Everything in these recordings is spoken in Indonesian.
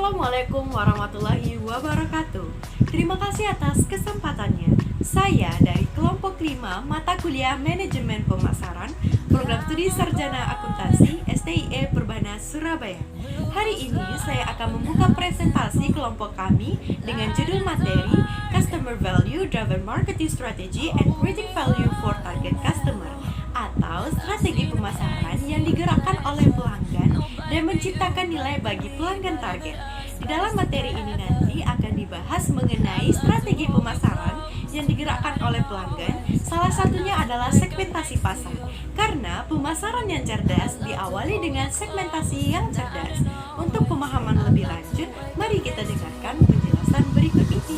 Assalamualaikum warahmatullahi wabarakatuh. Terima kasih atas kesempatannya. Saya dari kelompok 5 mata kuliah Manajemen Pemasaran, Program Studi Sarjana Akuntansi STIE Perbana Surabaya. Hari ini saya akan membuka presentasi kelompok kami dengan judul materi Customer Value Driven Marketing Strategy and Creating Value for Target Customer, atau strategi pemasaran yang digerakkan oleh pelanggan dan menciptakan nilai bagi pelanggan target. Di dalam materi ini nanti akan dibahas mengenai strategi pemasaran yang digerakkan oleh pelanggan. Salah satunya adalah segmentasi pasar. Karena pemasaran yang cerdas diawali dengan segmentasi yang cerdas. Untuk pemahaman lebih lanjut, mari kita dengarkan penjelasan berikut ini.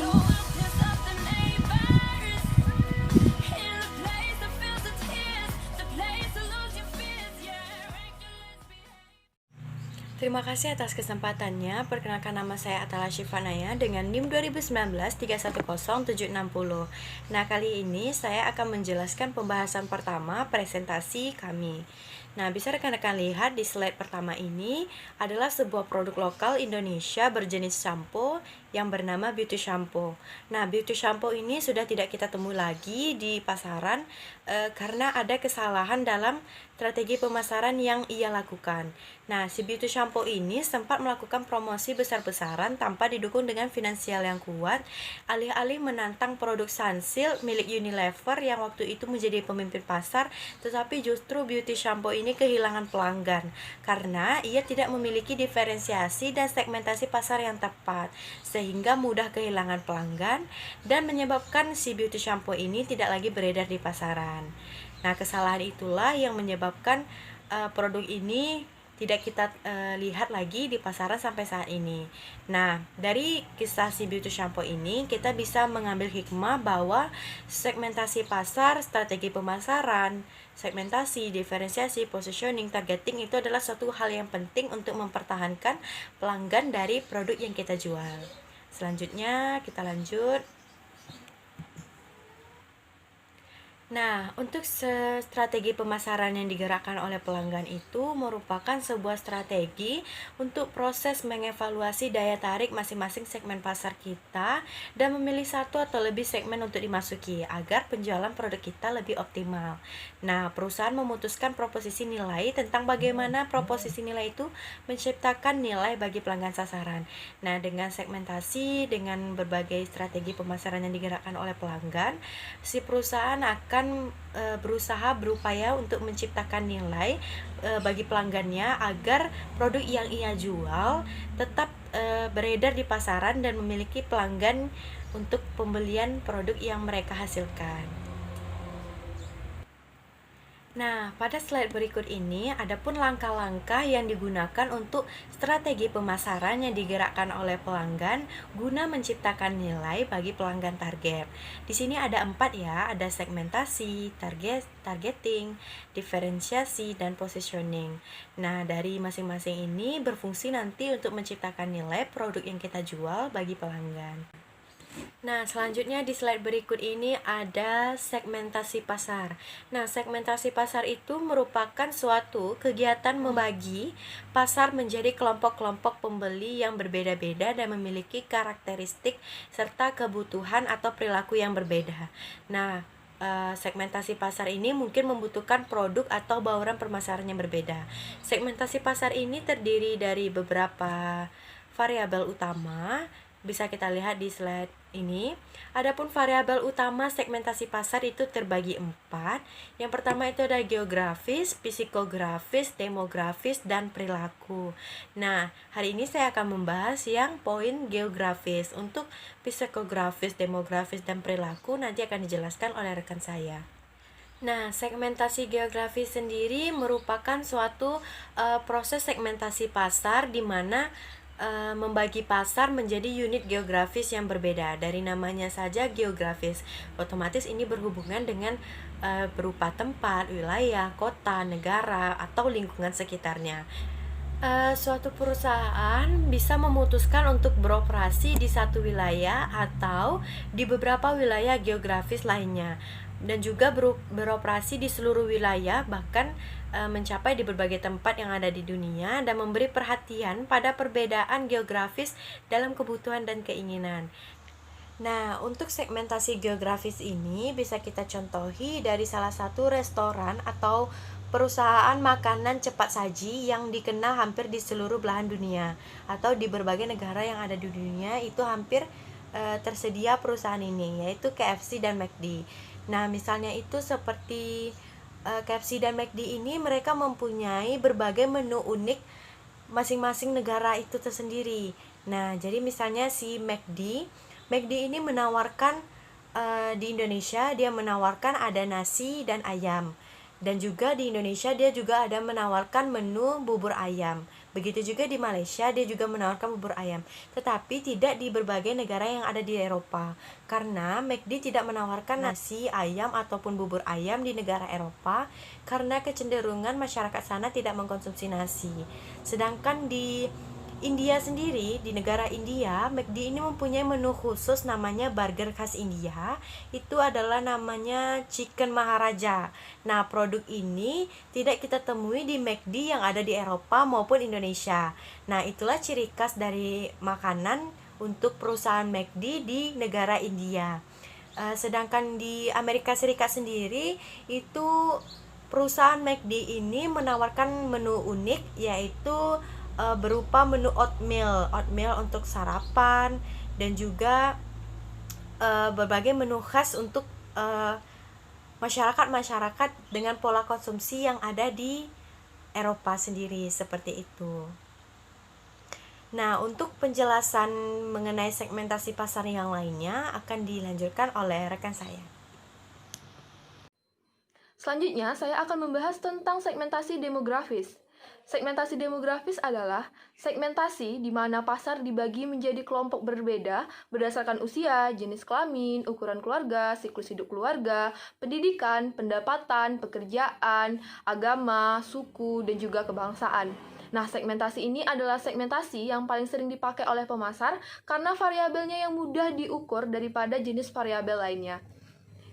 Terima kasih atas kesempatannya. Perkenalkan, nama saya Atala Syifanaya dengan NIM 2019-310760. Nah, kali ini saya akan menjelaskan pembahasan pertama presentasi kami. Nah, bisa rekan-rekan lihat di slide pertama ini adalah sebuah produk lokal Indonesia berjenis shampoo yang bernama Beauty Shampoo. Nah, Beauty Shampoo ini sudah tidak kita temui lagi di pasaran karena ada kesalahan dalam strategi pemasaran yang ia lakukan. Nah, si Beauty Shampoo ini sempat melakukan promosi besar-besaran tanpa didukung dengan finansial yang kuat, alih-alih menantang produk Sunsilk milik Unilever yang waktu itu menjadi pemimpin pasar, tetapi justru Beauty Shampoo ini kehilangan pelanggan karena ia tidak memiliki diferensiasi dan segmentasi pasar yang tepat, sehingga mudah kehilangan pelanggan dan menyebabkan si Beauty Shampoo ini tidak lagi beredar di pasaran. Nah, kesalahan itulah yang menyebabkan produk ini tidak kita lihat lagi di pasaran sampai saat ini. Nah, dari kisah si Beauty Shampoo ini kita bisa mengambil hikmah bahwa segmentasi pasar, strategi pemasaran, segmentasi, diferensiasi, positioning, targeting itu adalah suatu hal yang penting untuk mempertahankan pelanggan dari produk yang kita jual. Selanjutnya kita lanjut. Nah, untuk strategi pemasaran yang digerakkan oleh pelanggan itu merupakan sebuah strategi untuk proses mengevaluasi daya tarik masing-masing segmen pasar kita dan memilih satu atau lebih segmen untuk dimasuki agar penjualan produk kita lebih optimal. Nah, perusahaan memutuskan proposisi nilai tentang bagaimana proposisi nilai itu menciptakan nilai bagi pelanggan sasaran. Nah, dengan segmentasi, dengan berbagai strategi pemasaran yang digerakkan oleh pelanggan, si perusahaan akan berupaya untuk menciptakan nilai bagi pelanggannya agar produk yang ia jual tetap beredar di pasaran dan memiliki pelanggan untuk pembelian produk yang mereka hasilkan. Nah, pada slide berikut ini adapun langkah-langkah yang digunakan untuk strategi pemasaran yang digerakkan oleh pelanggan guna menciptakan nilai bagi pelanggan target. Di sini ada 4 ya, ada segmentasi, targeting, diferensiasi, dan positioning. Nah, dari masing-masing ini berfungsi nanti untuk menciptakan nilai produk yang kita jual bagi pelanggan. Nah, selanjutnya di slide berikut ini ada segmentasi pasar. Nah, segmentasi pasar itu merupakan suatu kegiatan membagi pasar menjadi kelompok-kelompok pembeli yang berbeda-beda dan memiliki karakteristik serta kebutuhan atau perilaku yang berbeda. Nah, segmentasi pasar ini mungkin membutuhkan produk atau bauran pemasaran yang berbeda. Segmentasi pasar ini terdiri dari beberapa variabel utama. Bisa kita lihat di slide ini. Adapun variabel utama segmentasi pasar itu terbagi 4. Yang pertama itu ada geografis, psikografis, demografis, dan perilaku. Nah, hari ini saya akan membahas yang poin geografis. Untuk psikografis, demografis, dan perilaku nanti akan dijelaskan oleh rekan saya. Nah, segmentasi geografis sendiri merupakan suatu proses segmentasi pasar di mana membagi pasar menjadi unit geografis yang berbeda. Dari namanya saja geografis, otomatis ini berhubungan dengan berupa tempat, wilayah, kota, negara, atau lingkungan sekitarnya. Suatu perusahaan bisa memutuskan untuk beroperasi di satu wilayah atau di beberapa wilayah geografis lainnya. dan juga beroperasi di seluruh wilayah, bahkan mencapai di berbagai tempat yang ada di dunia, dan memberi perhatian pada perbedaan geografis dalam kebutuhan dan keinginan. Nah, untuk segmentasi geografis ini bisa kita contohi dari salah satu restoran atau perusahaan makanan cepat saji yang dikenal hampir di seluruh belahan dunia, atau di berbagai negara yang ada di dunia itu hampir tersedia perusahaan ini, yaitu KFC dan McD. Nah, misalnya itu seperti KFC dan McD ini, mereka mempunyai berbagai menu unik masing-masing negara itu tersendiri. Nah, jadi misalnya si McD ini menawarkan di Indonesia dia menawarkan ada nasi dan ayam. Dan juga di Indonesia dia juga ada menawarkan menu bubur ayam. Begitu juga di Malaysia dia juga menawarkan bubur ayam. Tetapi tidak di berbagai negara yang ada di Eropa. Karena McD tidak menawarkan nasi, ayam ataupun bubur ayam di negara Eropa karena kecenderungan masyarakat sana tidak mengkonsumsi nasi. Sedangkan di India sendiri, di negara India, McD ini mempunyai menu khusus namanya burger khas India. Itu adalah namanya Chicken Maharaja. Nah, produk ini tidak kita temui di McD yang ada di Eropa maupun Indonesia. Nah, itulah ciri khas dari makanan untuk perusahaan McD di negara India. Sedangkan di Amerika Serikat sendiri, itu perusahaan McD ini menawarkan menu unik, yaitu berupa menu oatmeal untuk sarapan, dan juga berbagai menu khas untuk masyarakat dengan pola konsumsi yang ada di Eropa sendiri, seperti itu. Nah, untuk penjelasan mengenai segmentasi pasar yang lainnya akan dilanjutkan oleh rekan saya. Selanjutnya, saya akan membahas tentang segmentasi demografis. Segmentasi demografis adalah segmentasi di mana pasar dibagi menjadi kelompok berbeda berdasarkan usia, jenis kelamin, ukuran keluarga, siklus hidup keluarga, pendidikan, pendapatan, pekerjaan, agama, suku, dan juga kebangsaan. Nah, segmentasi ini adalah segmentasi yang paling sering dipakai oleh pemasar karena variabelnya yang mudah diukur daripada jenis variabel lainnya.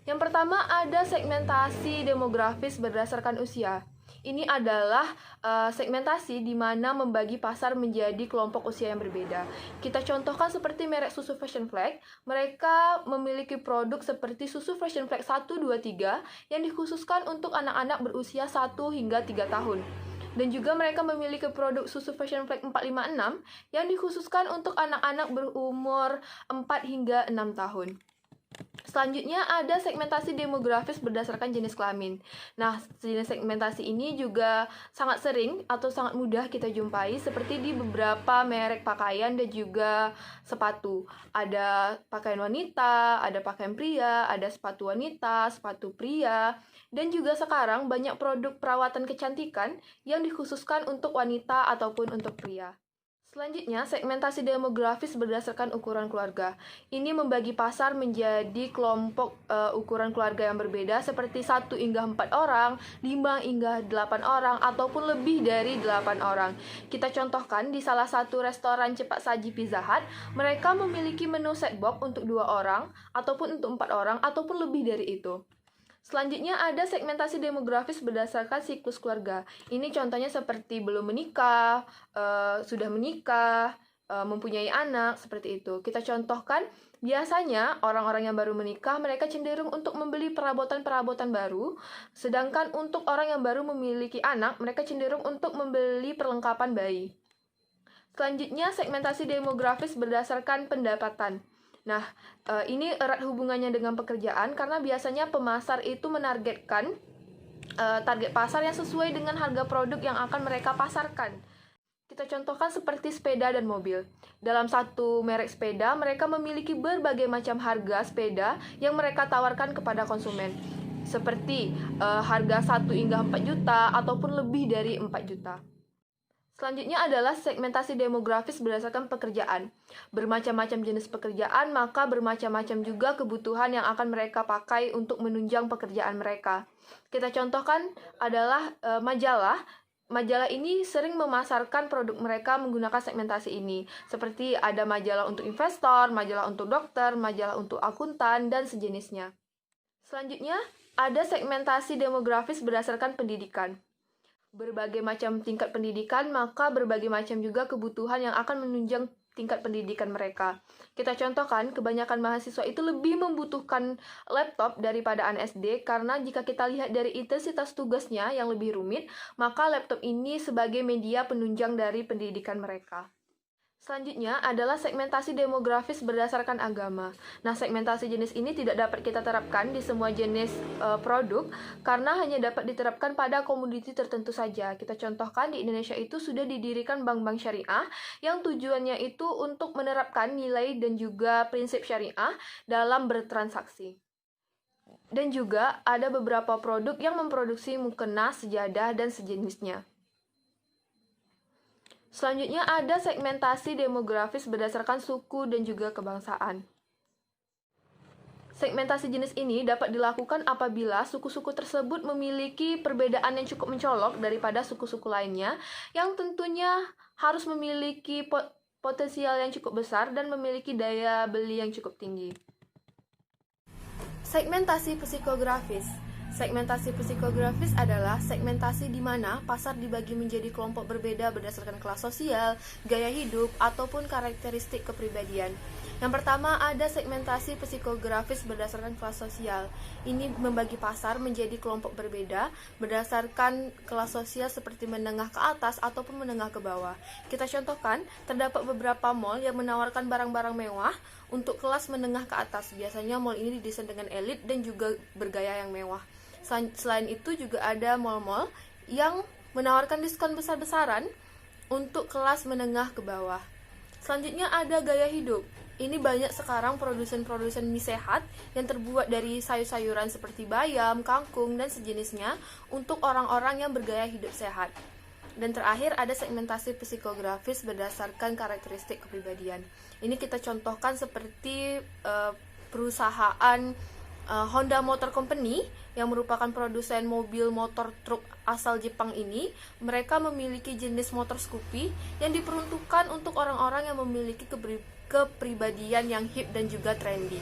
Yang pertama ada segmentasi demografis berdasarkan usia. Ini adalah segmentasi di mana membagi pasar menjadi kelompok usia yang berbeda. Kita contohkan seperti merek susu Fashion Flag. Mereka memiliki produk seperti susu Fashion Flag 1, 2, 3 yang dikhususkan untuk anak-anak berusia 1 hingga 3 tahun. Dan juga mereka memiliki produk susu Fashion Flag 4, 5, 6 yang dikhususkan untuk anak-anak berumur 4 hingga 6 tahun. Selanjutnya ada segmentasi demografis berdasarkan jenis kelamin. Nah, jenis segmentasi ini juga sangat sering atau sangat mudah kita jumpai seperti di beberapa merek pakaian dan juga sepatu. Ada pakaian wanita, ada pakaian pria, ada sepatu wanita, sepatu pria, dan juga sekarang banyak produk perawatan kecantikan yang dikhususkan untuk wanita ataupun untuk pria. Selanjutnya, segmentasi demografis berdasarkan ukuran keluarga. Ini membagi pasar menjadi kelompok ukuran keluarga yang berbeda seperti 1 hingga 4 orang, 5 hingga 8 orang, ataupun lebih dari 8 orang. Kita contohkan di salah satu restoran cepat saji Pizza Hut, mereka memiliki menu set box untuk 2 orang, ataupun untuk 4 orang, ataupun lebih dari itu. Selanjutnya ada segmentasi demografis berdasarkan siklus keluarga. Ini contohnya seperti belum menikah, sudah menikah, mempunyai anak, seperti itu. Kita contohkan, biasanya orang-orang yang baru menikah, mereka cenderung untuk membeli perabotan-perabotan baru, sedangkan untuk orang yang baru memiliki anak, mereka cenderung untuk membeli perlengkapan bayi. Selanjutnya, segmentasi demografis berdasarkan pendapatan. Nah, ini erat hubungannya dengan pekerjaan karena biasanya pemasar itu menargetkan target pasar yang sesuai dengan harga produk yang akan mereka pasarkan. Kita contohkan seperti sepeda dan mobil. Dalam satu merek sepeda, mereka memiliki berbagai macam harga sepeda yang mereka tawarkan kepada konsumen. Seperti harga 1 hingga 4 juta ataupun lebih dari 4 juta. Selanjutnya adalah segmentasi demografis berdasarkan pekerjaan. Bermacam-macam jenis pekerjaan, maka bermacam-macam juga kebutuhan yang akan mereka pakai untuk menunjang pekerjaan mereka. Kita contohkan adalah majalah. Majalah ini sering memasarkan produk mereka menggunakan segmentasi ini. Seperti ada majalah untuk investor, majalah untuk dokter, majalah untuk akuntan, dan sejenisnya. Selanjutnya, ada segmentasi demografis berdasarkan pendidikan. Berbagai macam tingkat pendidikan, maka berbagai macam juga kebutuhan yang akan menunjang tingkat pendidikan mereka. Kita contohkan, kebanyakan mahasiswa itu lebih membutuhkan laptop daripada anak SD, karena jika kita lihat dari intensitas tugasnya yang lebih rumit, maka laptop ini sebagai media penunjang dari pendidikan mereka. Selanjutnya adalah segmentasi demografis berdasarkan agama. Nah, segmentasi jenis ini tidak dapat kita terapkan di semua jenis produk karena hanya dapat diterapkan pada komoditi tertentu saja. Kita contohkan di Indonesia itu sudah didirikan bank-bank syariah yang tujuannya itu untuk menerapkan nilai dan juga prinsip syariah dalam bertransaksi. Dan juga ada beberapa produk yang memproduksi mukena, sejadah, dan sejenisnya. Selanjutnya ada segmentasi demografis berdasarkan suku dan juga kebangsaan. Segmentasi jenis ini dapat dilakukan apabila suku-suku tersebut memiliki perbedaan yang cukup mencolok daripada suku-suku lainnya, yang tentunya harus memiliki potensial yang cukup besar dan memiliki daya beli yang cukup tinggi. Segmentasi psikografis. Segmentasi psikografis adalah segmentasi di mana pasar dibagi menjadi kelompok berbeda berdasarkan kelas sosial, gaya hidup, ataupun karakteristik kepribadian. Yang pertama ada segmentasi psikografis berdasarkan kelas sosial. Ini membagi pasar menjadi kelompok berbeda berdasarkan kelas sosial seperti menengah ke atas ataupun menengah ke bawah. Kita contohkan, terdapat beberapa mall yang menawarkan barang-barang mewah untuk kelas menengah ke atas. Biasanya mall ini didesain dengan elit dan juga bergaya yang mewah. Selain itu juga ada mall-mall yang menawarkan diskon besar-besaran untuk kelas menengah ke bawah. Selanjutnya ada gaya hidup. Ini banyak sekarang produsen-produsen mie sehat yang terbuat dari sayur-sayuran seperti bayam, kangkung, dan sejenisnya untuk orang-orang yang bergaya hidup sehat. Dan terakhir ada segmentasi psikografis berdasarkan karakteristik kepribadian. Ini kita contohkan seperti perusahaan Honda Motor Company yang merupakan produsen mobil motor truk asal Jepang ini. Mereka memiliki jenis motor Scoopy yang diperuntukkan untuk orang-orang yang memiliki kepribadian yang hip dan juga trendy.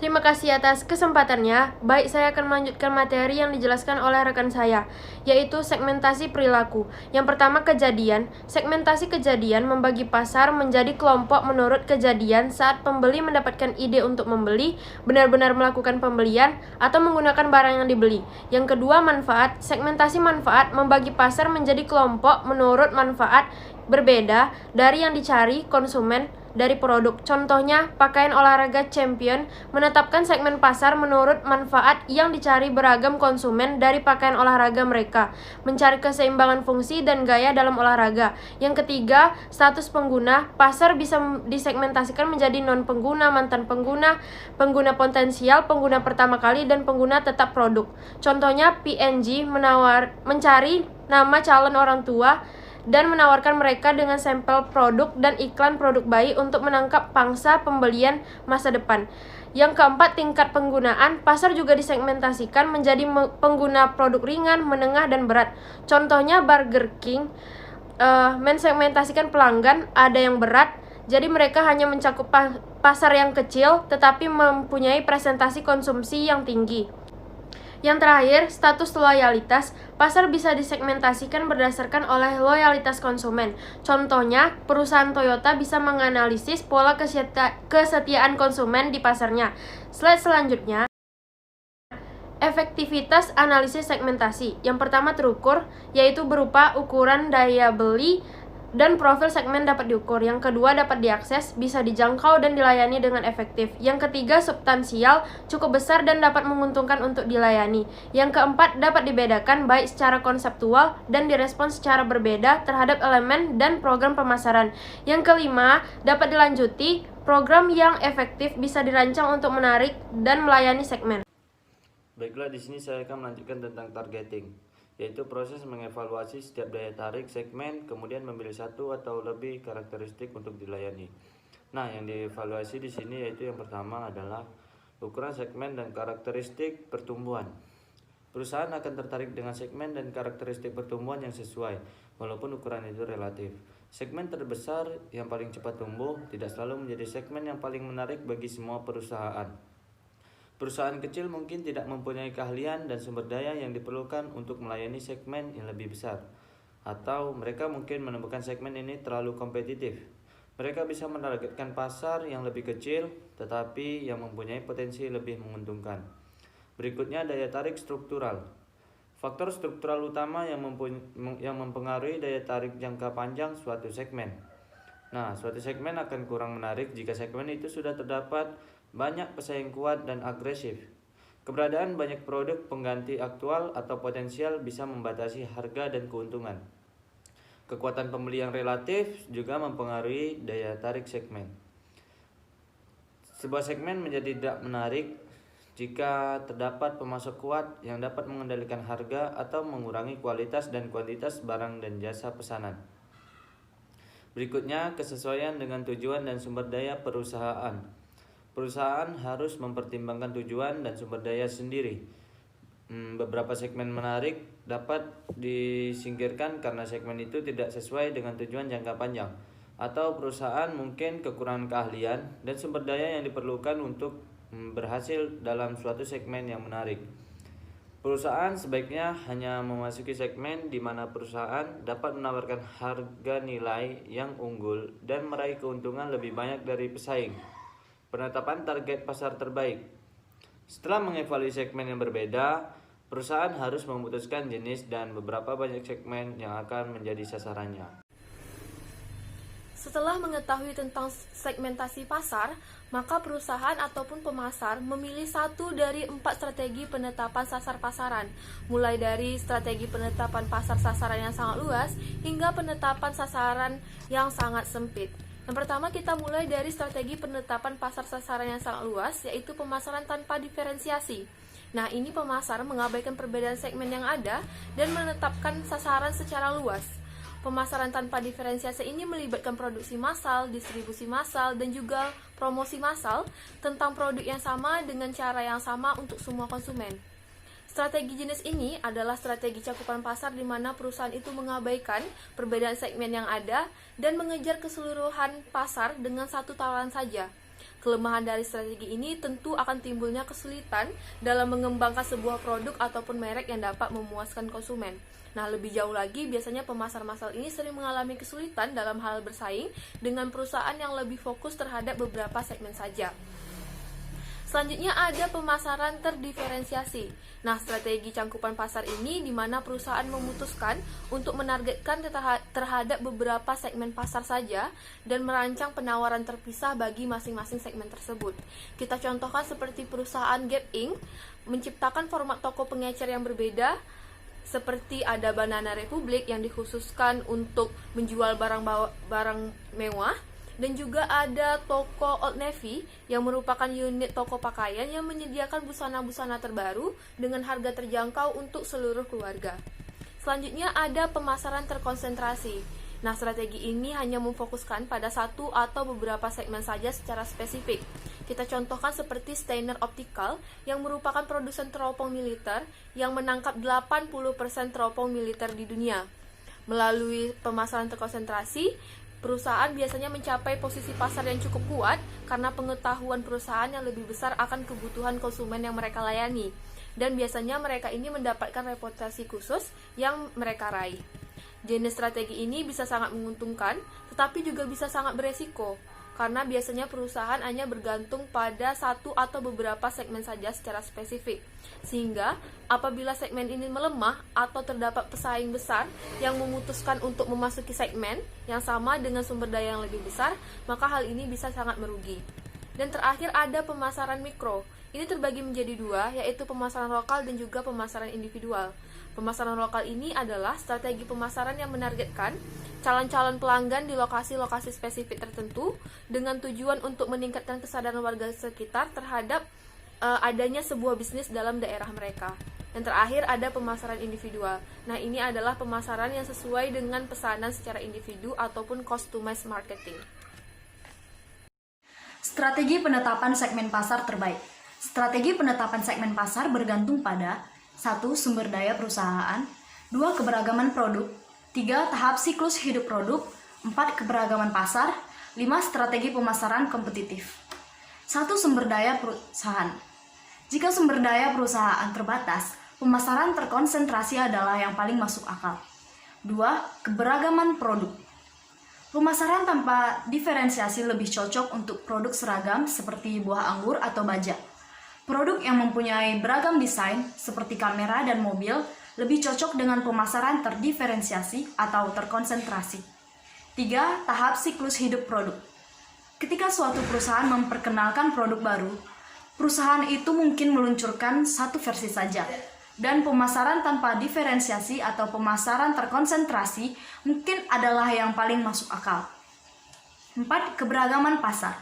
Terima kasih atas kesempatannya. Baik, saya akan melanjutkan materi yang dijelaskan oleh rekan saya, yaitu segmentasi perilaku. Yang pertama, kejadian. Segmentasi kejadian membagi pasar menjadi kelompok menurut kejadian saat pembeli mendapatkan ide untuk membeli, benar-benar melakukan pembelian, atau menggunakan barang yang dibeli. Yang kedua, manfaat. Segmentasi manfaat membagi pasar menjadi kelompok menurut manfaat berbeda dari yang dicari konsumen dari produk. Contohnya, pakaian olahraga Champion menetapkan segmen pasar menurut manfaat yang dicari beragam konsumen dari pakaian olahraga mereka, mencari keseimbangan fungsi dan gaya dalam olahraga. Yang ketiga, status pengguna. Pasar bisa disegmentasikan menjadi non-pengguna, mantan pengguna, pengguna potensial, pengguna pertama kali, dan pengguna tetap produk. Contohnya, P&G mencari nama calon orang tua dan menawarkan mereka dengan sampel produk dan iklan produk bayi untuk menangkap pangsa pembelian masa depan. Yang keempat, tingkat penggunaan. Pasar juga disegmentasikan menjadi pengguna produk ringan, menengah, dan berat. Contohnya Burger King mensegmentasikan pelanggan, ada yang berat, jadi mereka hanya mencakup pasar yang kecil tetapi mempunyai presentasi konsumsi yang tinggi. Yang terakhir, status loyalitas. Pasar bisa disegmentasikan berdasarkan oleh loyalitas konsumen. Contohnya, perusahaan Toyota bisa menganalisis pola kesetiaan konsumen di pasarnya. Slide selanjutnya, efektivitas analisis segmentasi. Yang pertama terukur, yaitu berupa ukuran daya beli dan profil segmen dapat diukur. Yang kedua, dapat diakses, bisa dijangkau dan dilayani dengan efektif. Yang ketiga, substansial, cukup besar dan dapat menguntungkan untuk dilayani. Yang keempat, dapat dibedakan baik secara konseptual dan direspons secara berbeda terhadap elemen dan program pemasaran. Yang kelima, dapat dilanjuti, program yang efektif bisa dirancang untuk menarik dan melayani segmen. Baiklah, di sini saya akan melanjutkan tentang targeting, yaitu proses mengevaluasi setiap daya tarik segmen, kemudian memilih satu atau lebih karakteristik untuk dilayani. Nah, yang dievaluasi di sini yaitu yang pertama adalah ukuran segmen dan karakteristik pertumbuhan. Perusahaan akan tertarik dengan segmen dan karakteristik pertumbuhan yang sesuai, walaupun ukuran itu relatif. Segmen terbesar yang paling cepat tumbuh tidak selalu menjadi segmen yang paling menarik bagi semua perusahaan. Perusahaan kecil mungkin tidak mempunyai keahlian dan sumber daya yang diperlukan untuk melayani segmen yang lebih besar, atau mereka mungkin menemukan segmen ini terlalu kompetitif. Mereka bisa menargetkan pasar yang lebih kecil, tetapi yang mempunyai potensi lebih menguntungkan. Berikutnya, daya tarik struktural. Faktor struktural utama yang mempengaruhi daya tarik jangka panjang suatu segmen. Nah, suatu segmen akan kurang menarik jika segmen itu sudah terdapat banyak pesaing kuat dan agresif. Keberadaan banyak produk pengganti aktual atau potensial bisa membatasi harga dan keuntungan. Kekuatan pembeli yang relatif juga mempengaruhi daya tarik segmen. Sebuah segmen menjadi tidak menarik jika terdapat pemasok kuat yang dapat mengendalikan harga atau mengurangi kualitas dan kuantitas barang dan jasa pesanan. Berikutnya, kesesuaian dengan tujuan dan sumber daya perusahaan. Perusahaan harus mempertimbangkan tujuan dan sumber daya sendiri. Beberapa segmen menarik dapat disingkirkan karena segmen itu tidak sesuai dengan tujuan jangka panjang, atau perusahaan mungkin kekurangan keahlian dan sumber daya yang diperlukan untuk berhasil dalam suatu segmen yang menarik. Perusahaan sebaiknya hanya memasuki segmen di mana perusahaan dapat menawarkan harga nilai yang unggul dan meraih keuntungan lebih banyak dari pesaing. Penetapan target pasar terbaik. Setelah mengevaluasi segmen yang berbeda, perusahaan harus memutuskan jenis dan beberapa banyak segmen yang akan menjadi sasarannya. Setelah mengetahui tentang segmentasi pasar, maka perusahaan ataupun pemasar memilih satu dari 4 strategi penetapan sasar pasaran, mulai dari strategi penetapan pasar sasaran yang sangat luas hingga penetapan sasaran yang sangat sempit. Yang pertama, kita mulai dari strategi penetapan pasar sasaran yang sangat luas, yaitu pemasaran tanpa diferensiasi. Nah, ini pemasar mengabaikan perbedaan segmen yang ada dan menetapkan sasaran secara luas. Pemasaran tanpa diferensiasi ini melibatkan produksi massal, distribusi massal, dan juga promosi massal tentang produk yang sama dengan cara yang sama untuk semua konsumen. Strategi jenis ini adalah strategi cakupan pasar di mana perusahaan itu mengabaikan perbedaan segmen yang ada dan mengejar keseluruhan pasar dengan satu tawaran saja. Kelemahan dari strategi ini tentu akan timbulnya kesulitan dalam mengembangkan sebuah produk ataupun merek yang dapat memuaskan konsumen. Nah, lebih jauh lagi, biasanya pemasar massal ini sering mengalami kesulitan dalam hal bersaing dengan perusahaan yang lebih fokus terhadap beberapa segmen saja. Selanjutnya ada pemasaran terdiferensiasi. Nah, strategi cangkupan pasar ini di mana perusahaan memutuskan untuk menargetkan terhadap beberapa segmen pasar saja dan merancang penawaran terpisah bagi masing-masing segmen tersebut. Kita contohkan seperti perusahaan Gap Inc. menciptakan format toko pengecer yang berbeda, seperti ada Banana Republic yang dikhususkan untuk menjual barang mewah, dan juga ada toko Old Navy yang merupakan unit toko pakaian yang menyediakan busana-busana terbaru dengan harga terjangkau untuk seluruh keluarga. Selanjutnya ada pemasaran terkonsentrasi. Nah, strategi ini hanya memfokuskan pada satu atau beberapa segmen saja secara spesifik. Kita contohkan seperti Steiner Optical yang merupakan produsen teropong militer yang menangkap 80% teropong militer di dunia. Melalui pemasaran terkonsentrasi, perusahaan biasanya mencapai posisi pasar yang cukup kuat karena pengetahuan perusahaan yang lebih besar akan kebutuhan konsumen yang mereka layani. Dan biasanya mereka ini mendapatkan reputasi khusus yang mereka raih. Jenis strategi ini bisa sangat menguntungkan, tetapi juga bisa sangat beresiko, karena biasanya perusahaan hanya bergantung pada satu atau beberapa segmen saja secara spesifik. Sehingga apabila segmen ini melemah atau terdapat pesaing besar yang memutuskan untuk memasuki segmen yang sama dengan sumber daya yang lebih besar, maka hal ini bisa sangat merugi. Dan terakhir ada pemasaran mikro. Ini terbagi menjadi dua, yaitu pemasaran lokal dan juga pemasaran individual. Pemasaran lokal ini adalah strategi pemasaran yang menargetkan calon-calon pelanggan di lokasi-lokasi spesifik tertentu dengan tujuan untuk meningkatkan kesadaran warga sekitar terhadap adanya sebuah bisnis dalam daerah mereka. Yang terakhir ada pemasaran individual. Nah, ini adalah pemasaran yang sesuai dengan pesanan secara individu ataupun customized marketing. Strategi penetapan segmen pasar terbaik. Strategi penetapan segmen pasar bergantung pada 1. Sumber daya perusahaan, 2. Keberagaman produk, 3. Tahap siklus hidup produk, 4. Keberagaman pasar, 5. Strategi pemasaran kompetitif. 1. Sumber daya perusahaan. Jika sumber daya perusahaan terbatas, pemasaran terkonsentrasi adalah yang paling masuk akal. 2. Keberagaman produk. Pemasaran tanpa diferensiasi lebih cocok untuk produk seragam seperti buah anggur atau baja. Produk yang mempunyai beragam desain seperti kamera dan mobil lebih cocok dengan pemasaran terdiferensiasi atau terkonsentrasi. 3. Tahap siklus hidup produk. Ketika suatu perusahaan memperkenalkan produk baru, perusahaan itu mungkin meluncurkan satu versi saja. Dan pemasaran tanpa diferensiasi atau pemasaran terkonsentrasi mungkin adalah yang paling masuk akal. 4. Keberagaman pasar.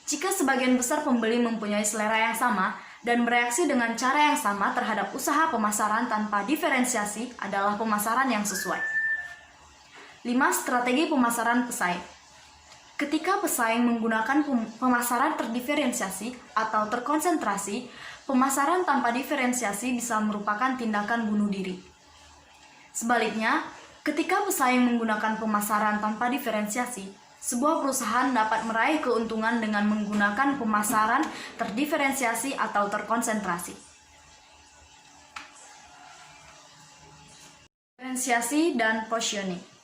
Jika sebagian besar pembeli mempunyai selera yang sama dan bereaksi dengan cara yang sama terhadap usaha pemasaran tanpa diferensiasi adalah pemasaran yang sesuai. 5. Strategi pemasaran pesaing. Ketika pesaing menggunakan pemasaran terdiferensiasi atau terkonsentrasi, pemasaran tanpa diferensiasi bisa merupakan tindakan bunuh diri. Sebaliknya, ketika pesaing menggunakan pemasaran tanpa diferensiasi, sebuah perusahaan dapat meraih keuntungan dengan menggunakan pemasaran terdiferensiasi atau terkonsentrasi. Diferensiasi dan positioning.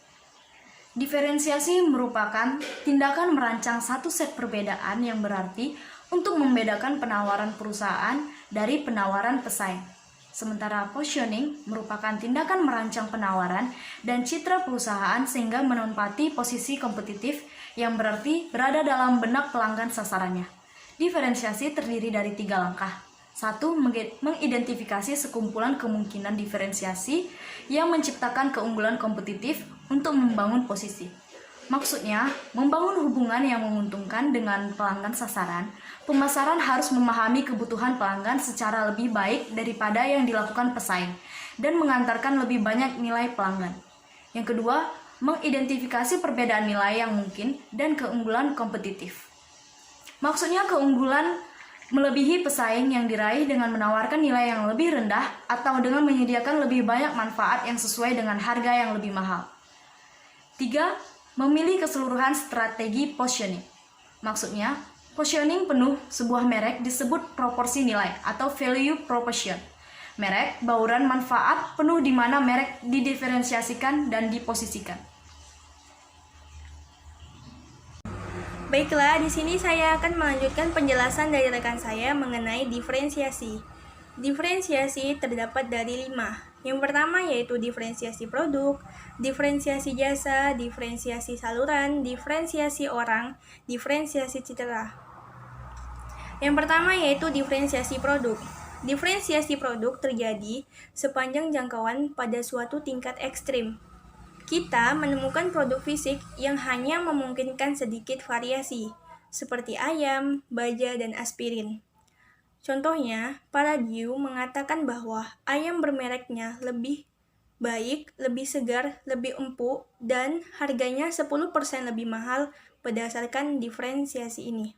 Diferensiasi merupakan tindakan merancang satu set perbedaan yang berarti untuk membedakan penawaran perusahaan dari penawaran pesaing. Sementara positioning merupakan tindakan merancang penawaran dan citra perusahaan sehingga menempati posisi kompetitif yang berarti berada dalam benak pelanggan sasarannya. Diferensiasi terdiri dari 3 langkah. 1. Mengidentifikasi sekumpulan kemungkinan diferensiasi yang menciptakan keunggulan kompetitif untuk membangun posisi. Maksudnya, membangun hubungan yang menguntungkan dengan pelanggan sasaran, pemasaran harus memahami kebutuhan pelanggan secara lebih baik daripada yang dilakukan pesaing dan mengantarkan lebih banyak nilai pelanggan. Yang kedua, mengidentifikasi perbedaan nilai yang mungkin dan keunggulan kompetitif. Maksudnya keunggulan melebihi pesaing yang diraih dengan menawarkan nilai yang lebih rendah atau dengan menyediakan lebih banyak manfaat yang sesuai dengan harga yang lebih mahal. 3. Memilih keseluruhan strategi positioning. Maksudnya, positioning penuh sebuah merek disebut proporsi nilai atau value proposition. Merek, bauran manfaat penuh di mana merek didiferensiasikan dan diposisikan. Baiklah, di sini saya akan melanjutkan penjelasan dari rekan saya mengenai diferensiasi. Diferensiasi terdapat dari 5. Yang pertama yaitu diferensiasi produk, diferensiasi jasa, diferensiasi saluran, diferensiasi orang, diferensiasi citra. Yang pertama yaitu diferensiasi produk. Diferensiasi produk terjadi sepanjang jangkauan pada suatu tingkat ekstrim. Kita menemukan produk fisik yang hanya memungkinkan sedikit variasi, seperti ayam, baja, dan aspirin. Contohnya, Palladium mengatakan bahwa ayam bermereknya lebih baik, lebih segar, lebih empuk, dan harganya 10% lebih mahal berdasarkan diferensiasi ini.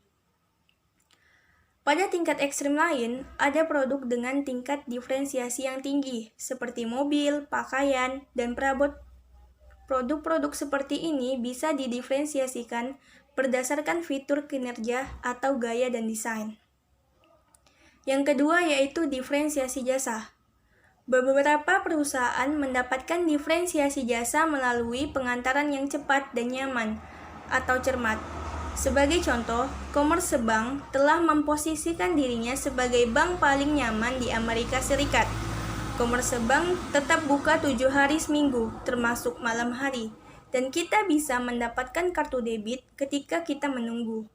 Pada tingkat ekstrim lain, ada produk dengan tingkat diferensiasi yang tinggi, seperti mobil, pakaian, dan perabot. Produk-produk seperti ini bisa didiferensiasikan berdasarkan fitur kinerja atau gaya dan desain. Yang kedua yaitu diferensiasi jasa. Beberapa perusahaan mendapatkan diferensiasi jasa melalui pengantaran yang cepat dan nyaman atau cermat. Sebagai contoh, Commerce Bank telah memposisikan dirinya sebagai bank paling nyaman di Amerika Serikat. Commerce Bank tetap buka 7 hari seminggu, termasuk malam hari, dan kita bisa mendapatkan kartu debit ketika kita menunggu.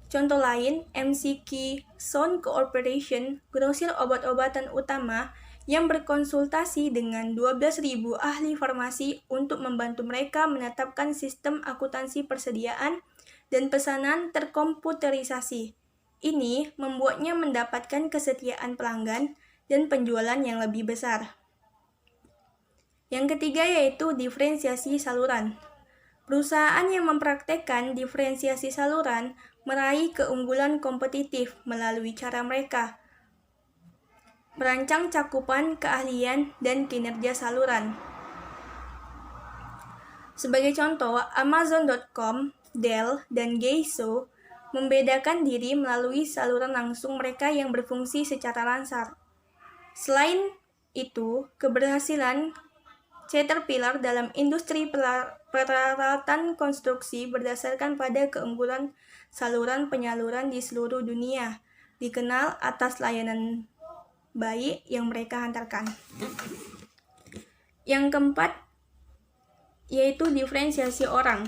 Contoh lain, MCQ Sound Corporation, grosir obat-obatan utama yang berkonsultasi dengan 12.000 ahli farmasi untuk membantu mereka menetapkan sistem akuntansi persediaan dan pesanan terkomputerisasi. Ini membuatnya mendapatkan kesetiaan pelanggan dan penjualan yang lebih besar. Yang ketiga yaitu diferensiasi saluran. Perusahaan yang mempraktekkan diferensiasi saluran meraih keunggulan kompetitif melalui cara mereka merancang cakupan, keahlian, dan kinerja saluran. Sebagai contoh, Amazon.com, Dell, dan Geiso membedakan diri melalui saluran langsung mereka yang berfungsi secara lansar. Selain itu, keberhasilan Caterpillar dalam industri peralatan konstruksi berdasarkan pada keunggulan saluran penyaluran di seluruh dunia, dikenal atas layanan baik yang mereka hantarkan. Yang keempat, yaitu diferensiasi orang.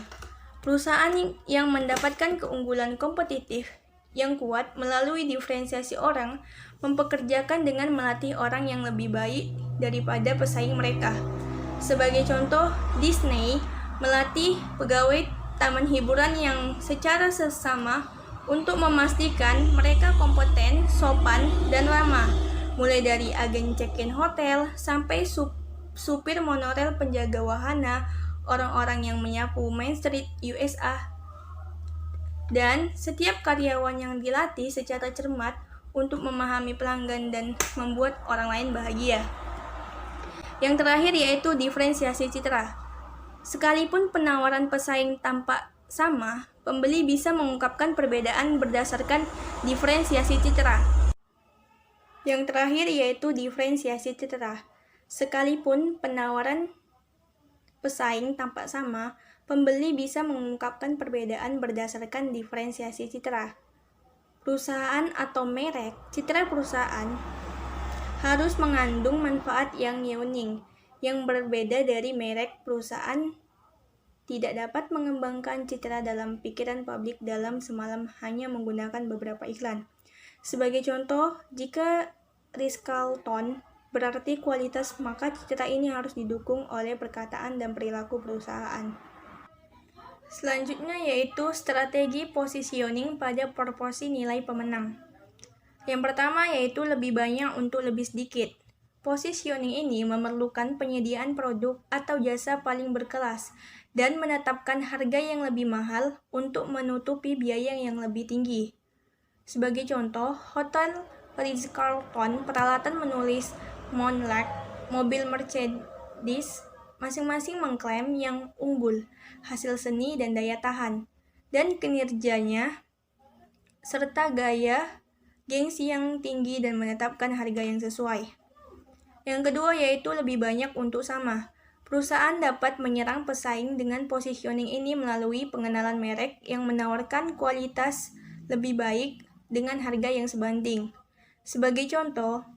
Perusahaan yang mendapatkan keunggulan kompetitif yang kuat melalui diferensiasi orang mempekerjakan dengan melatih orang yang lebih baik daripada pesaing mereka. Sebagai contoh, Disney melatih pegawai taman hiburan yang secara sesama untuk memastikan mereka kompeten, sopan, dan ramah, mulai dari agen check-in hotel sampai supir monorel penjaga wahana, orang-orang yang menyapu Main Street USA. Dan setiap karyawan yang dilatih secara cermat untuk memahami pelanggan dan membuat orang lain bahagia. Yang terakhir yaitu diferensiasi citra. Sekalipun penawaran pesaing tampak sama, pembeli bisa mengungkapkan perbedaan berdasarkan diferensiasi citra. Yang terakhir yaitu diferensiasi citra. Sekalipun penawaran pesaing tampak sama, pembeli bisa mengungkapkan perbedaan berdasarkan diferensiasi citra. Perusahaan atau merek, citra perusahaan harus mengandung manfaat yang unik, yang berbeda dari merek. Perusahaan tidak dapat mengembangkan citra dalam pikiran publik dalam semalam hanya menggunakan beberapa iklan. Sebagai contoh, jika Ritz-Carlton berarti kualitas, maka citra ini harus didukung oleh perkataan dan perilaku perusahaan. Selanjutnya yaitu strategi positioning pada proporsi nilai pemenang. Yang pertama yaitu lebih banyak untuk lebih sedikit. Positioning ini memerlukan penyediaan produk atau jasa paling berkelas dan menetapkan harga yang lebih mahal untuk menutupi biaya yang lebih tinggi. Sebagai contoh, Hotel Ritz-Carlton peralatan menulis Moonlight, mobil Mercedes masing-masing mengklaim yang unggul, hasil seni dan daya tahan, dan kinerjanya, serta gaya gengsi yang tinggi dan menetapkan harga yang sesuai. Yang kedua yaitu lebih banyak untuk sama. Perusahaan dapat menyerang pesaing dengan positioning ini melalui pengenalan merek yang menawarkan kualitas lebih baik dengan harga yang sebanding. Sebagai contoh,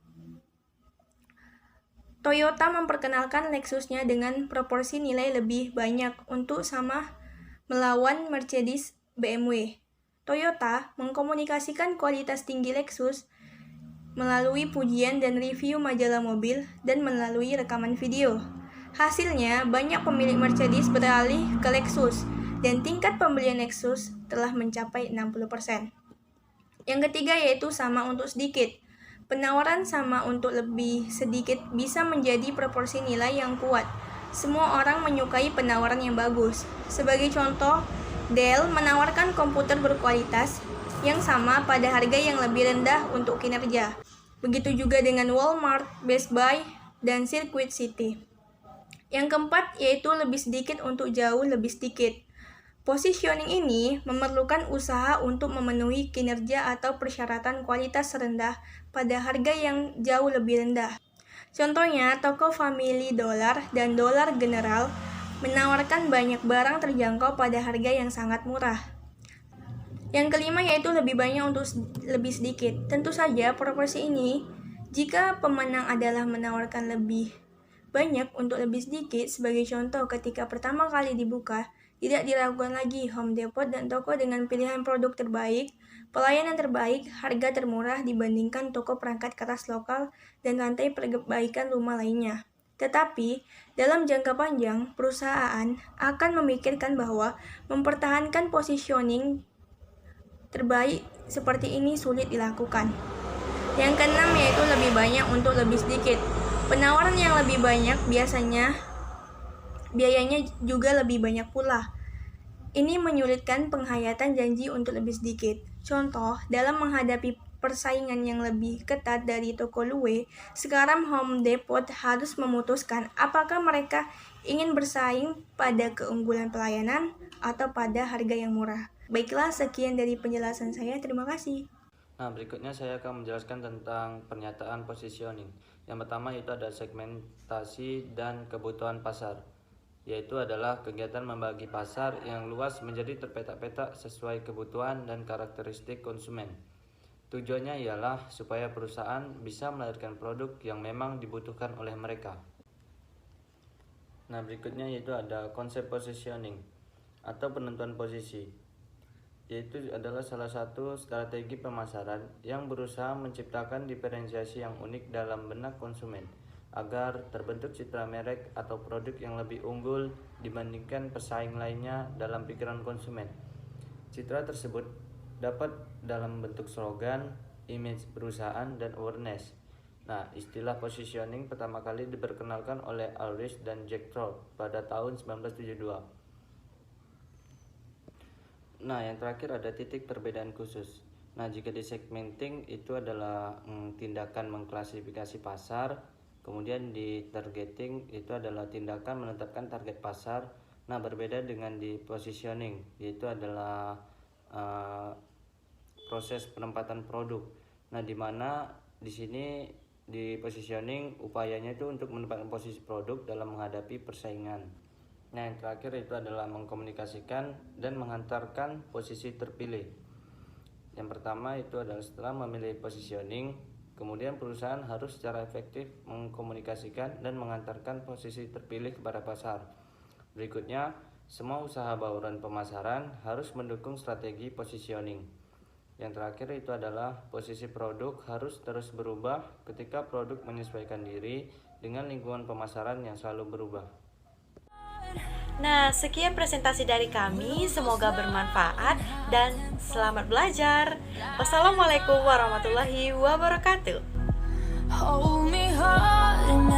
Toyota memperkenalkan Lexusnya dengan proporsi nilai lebih banyak untuk sama melawan Mercedes BMW. Toyota mengkomunikasikan kualitas tinggi Lexus melalui pujian dan review majalah mobil dan melalui rekaman video. Hasilnya, banyak pemilik Mercedes beralih ke Lexus dan tingkat pembelian Lexus telah mencapai 60%. Yang ketiga yaitu sama untuk sedikit. Penawaran sama untuk lebih sedikit bisa menjadi proporsi nilai yang kuat. Semua orang menyukai penawaran yang bagus. Sebagai contoh, Dell menawarkan komputer berkualitas yang sama pada harga yang lebih rendah untuk kinerja. Begitu juga dengan Walmart, Best Buy, dan Circuit City. Yang keempat yaitu lebih sedikit untuk jauh lebih sedikit. Positioning ini memerlukan usaha untuk memenuhi kinerja atau persyaratan kualitas rendah pada harga yang jauh lebih rendah. Contohnya, toko Family Dollar dan Dollar General menawarkan banyak barang terjangkau pada harga yang sangat murah. Yang kelima yaitu lebih banyak untuk lebih sedikit. Tentu saja proporsi ini, jika pemenang adalah menawarkan lebih banyak untuk lebih sedikit, sebagai contoh ketika pertama kali dibuka, tidak diragukan lagi Home Depot dan toko dengan pilihan produk terbaik, pelayanan terbaik, harga termurah dibandingkan toko perangkat keras lokal dan lantai perbaikan rumah lainnya. Tetapi, dalam jangka panjang, perusahaan akan memikirkan bahwa mempertahankan positioning terbaik seperti ini sulit dilakukan. Yang keenam yaitu lebih banyak untuk lebih sedikit. Penawaran yang lebih banyak biayanya juga lebih banyak pula. Ini menyulitkan penghayatan janji untuk lebih sedikit. Contoh, dalam menghadapi persaingan yang lebih ketat dari toko Loewe, sekarang Home Depot harus memutuskan apakah mereka ingin bersaing pada keunggulan pelayanan atau pada harga yang murah. Baiklah, sekian dari penjelasan saya. Terima kasih. Nah, berikutnya saya akan menjelaskan tentang pernyataan positioning. Yang pertama itu ada segmentasi dan kebutuhan pasar, yaitu adalah kegiatan membagi pasar yang luas menjadi terpetak-petak sesuai kebutuhan dan karakteristik konsumen. Tujuannya ialah supaya perusahaan bisa melahirkan produk yang memang dibutuhkan oleh mereka. Nah, berikutnya yaitu ada konsep positioning atau penentuan posisi, yaitu adalah salah satu strategi pemasaran yang berusaha menciptakan diferensiasi yang unik dalam benak konsumen agar terbentuk citra merek atau produk yang lebih unggul dibandingkan pesaing lainnya dalam pikiran konsumen. Citra tersebut dapat dalam bentuk slogan, image perusahaan, dan awareness. Nah, istilah positioning pertama kali diperkenalkan oleh Ulrich dan Jack Trout pada tahun 1972. Nah, yang terakhir ada titik perbedaan khusus. Nah, jika di segmenting itu adalah tindakan mengklasifikasi pasar, kemudian di targeting itu adalah tindakan menetapkan target pasar. Nah, berbeda dengan di positioning, yaitu adalah proses penempatan produk. Nah, di mana di sini di positioning upayanya itu untuk menempatkan posisi produk dalam menghadapi persaingan. Nah, yang terakhir itu adalah mengkomunikasikan dan menghantarkan posisi terpilih. Yang pertama itu adalah setelah memilih positioning, kemudian perusahaan harus secara efektif mengkomunikasikan dan menghantarkan posisi terpilih kepada pasar. Berikutnya, semua usaha bauran pemasaran harus mendukung strategi positioning. Yang terakhir itu adalah posisi produk harus terus berubah ketika produk menyesuaikan diri dengan lingkungan pemasaran yang selalu berubah. Nah, sekian presentasi dari kami. Semoga bermanfaat dan selamat belajar. Wassalamualaikum warahmatullahi wabarakatuh. Hold me hard and